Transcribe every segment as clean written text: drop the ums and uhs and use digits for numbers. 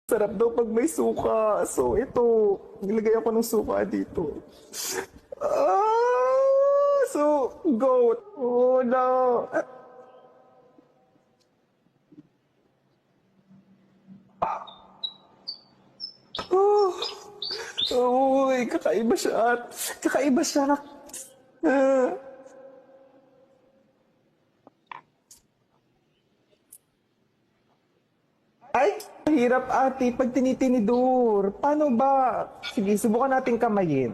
Sarap daw pag may suka. So, ito. Nilagay ako ng suka dito. So, goat. Oh, no. Oh, uy, kakaiba siya. Kakaiba siya. Ah. Ay, hirap ate pag tinitinidor. Paano ba? Sige, subukan natin kamayin.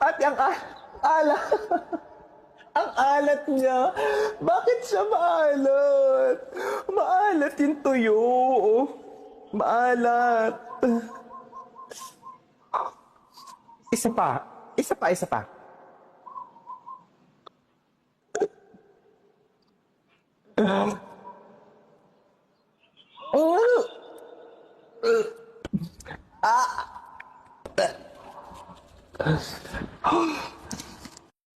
Ate, alat. Ang alat niya. Bakit siya maalat? Maalat yung tuyo. Maalat. Isa pa. Isa pa, isa pa.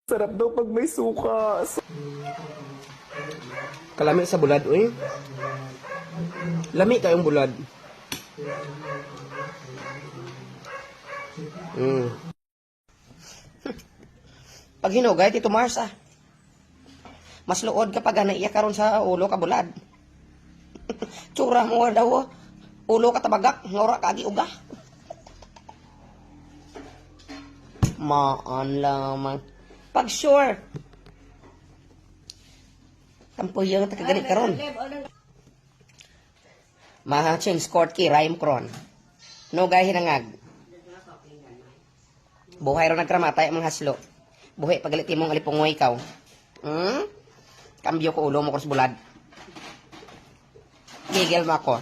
Sarap daw pag may suka. Kalami sa bulad, uy. Lami kayong bulad. Pag hinugay, Tito Mars, mas luod kapag naiya karon sa ulo ka bulad. Tsura mo daw, ulo ka tabagak, ngora ka uga. Maan lamang. Pag sure, tampuyo na tagaganit karon. Maha-change court key, rhyme kron. No gay hinangag. Buhay ro nagkramatay ang mga haslo. Buhay pagalit imong alipungoy ikaw. Kambyo ko ulo mo kros bulad. Gigil mo ako.